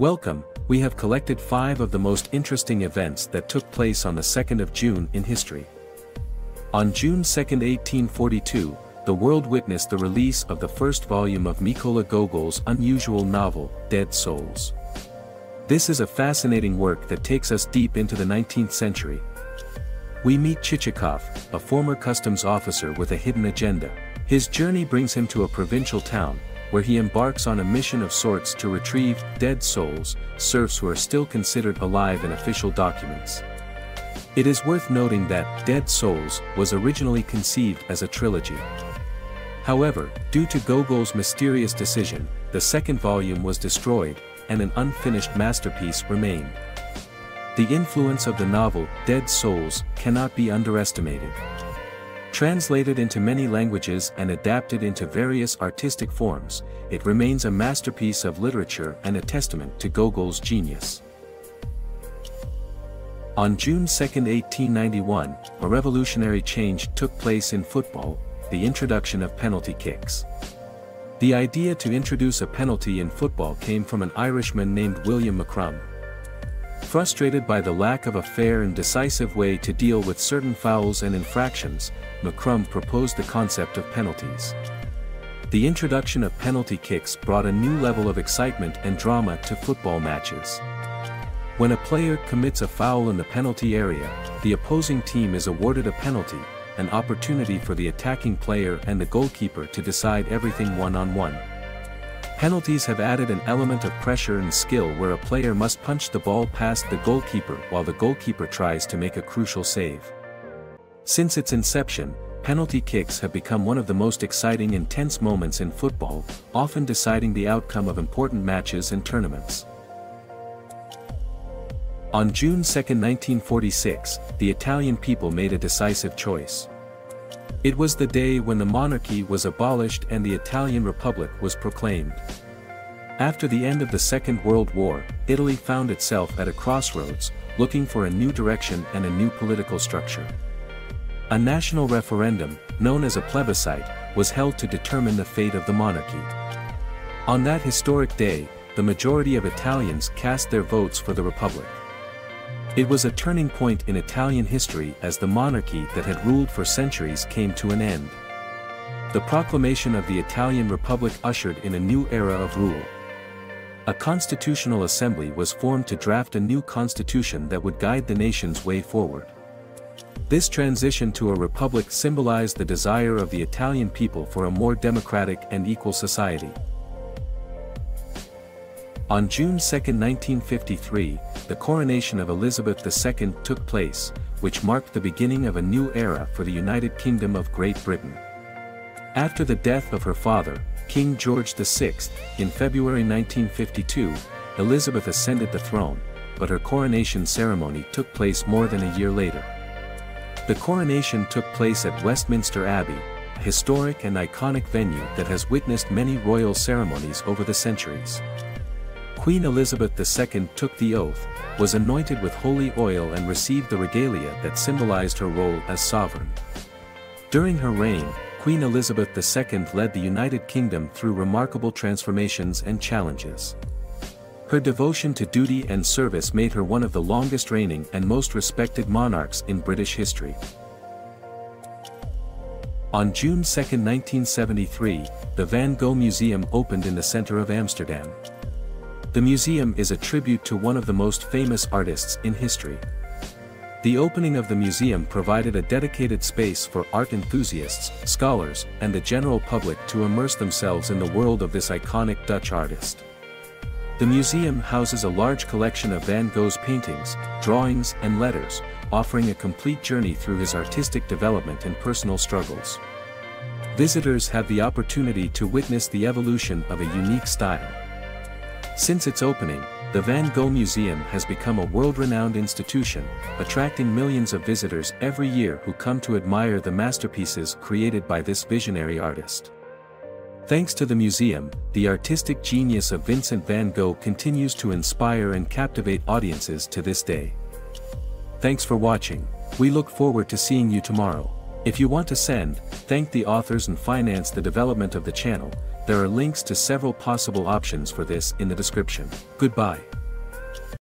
Welcome, we have collected 5 of the most interesting events that took place on the 2nd of June in history. On June 2, 1842, the world witnessed the release of the first volume of Mykola Gogol's unusual novel, Dead Souls. This is a fascinating work that takes us deep into the 19th century. We meet Chichikov, a former customs officer with a hidden agenda. His journey brings him to a provincial town, where he embarks on a mission of sorts to retrieve dead souls, serfs who are still considered alive in official documents. It is worth noting that Dead Souls was originally conceived as a trilogy. However, due to Gogol's mysterious decision, the second volume was destroyed, and an unfinished masterpiece remained. The influence of the novel Dead Souls cannot be underestimated. Translated into many languages and adapted into various artistic forms, it remains a masterpiece of literature and a testament to Gogol's genius. On June 2, 1891, a revolutionary change took place in football, the introduction of penalty kicks. The idea to introduce a penalty in football came from an Irishman named William Macrum. Frustrated by the lack of a fair and decisive way to deal with certain fouls and infractions, Macrum proposed the concept of penalties. The introduction of penalty kicks brought a new level of excitement and drama to football matches. When a player commits a foul in the penalty area, the opposing team is awarded a penalty, an opportunity for the attacking player and the goalkeeper to decide everything one-on-one. Penalties have added an element of pressure and skill where a player must punch the ball past the goalkeeper while the goalkeeper tries to make a crucial save. Since its inception, penalty kicks have become one of the most exciting and tense moments in football, often deciding the outcome of important matches and tournaments. On June 2, 1946, the Italian people made a decisive choice. It was the day when the monarchy was abolished and the Italian Republic was proclaimed. After the end of the Second World War, Italy found itself at a crossroads, looking for a new direction and a new political structure. A national referendum, known as a plebiscite, was held to determine the fate of the monarchy. On that historic day, the majority of Italians cast their votes for the Republic. It was a turning point in Italian history as the monarchy that had ruled for centuries came to an end. The proclamation of the Italian Republic ushered in a new era of rule. A constitutional assembly was formed to draft a new constitution that would guide the nation's way forward. This transition to a republic symbolized the desire of the Italian people for a more democratic and equal society. On June 2, 1953, the coronation of Elizabeth II took place, which marked the beginning of a new era for the United Kingdom of Great Britain. After the death of her father, King George VI, in February 1952, Elizabeth ascended the throne, but her coronation ceremony took place more than a year later. The coronation took place at Westminster Abbey, a historic and iconic venue that has witnessed many royal ceremonies over the centuries. Queen Elizabeth II took the oath, was anointed with holy oil and received the regalia that symbolized her role as sovereign. During her reign, Queen Elizabeth II led the United Kingdom through remarkable transformations and challenges. Her devotion to duty and service made her one of the longest reigning and most respected monarchs in British history. On June 2, 1973, the Van Gogh Museum opened in the center of Amsterdam. The museum is a tribute to one of the most famous artists in history. The opening of the museum provided a dedicated space for art enthusiasts, scholars, and the general public to immerse themselves in the world of this iconic Dutch artist. The museum houses a large collection of Van Gogh's paintings, drawings, and letters, offering a complete journey through his artistic development and personal struggles. Visitors have the opportunity to witness the evolution of a unique style. Since its opening, the Van Gogh Museum has become a world-renowned institution, attracting millions of visitors every year who come to admire the masterpieces created by this visionary artist. Thanks to the museum, the artistic genius of Vincent van Gogh continues to inspire and captivate audiences to this day. Thanks for watching. We look forward to seeing you tomorrow. If you want to send, thank the authors and finance the development of the channel, there are links to several possible options for this in the description. Goodbye.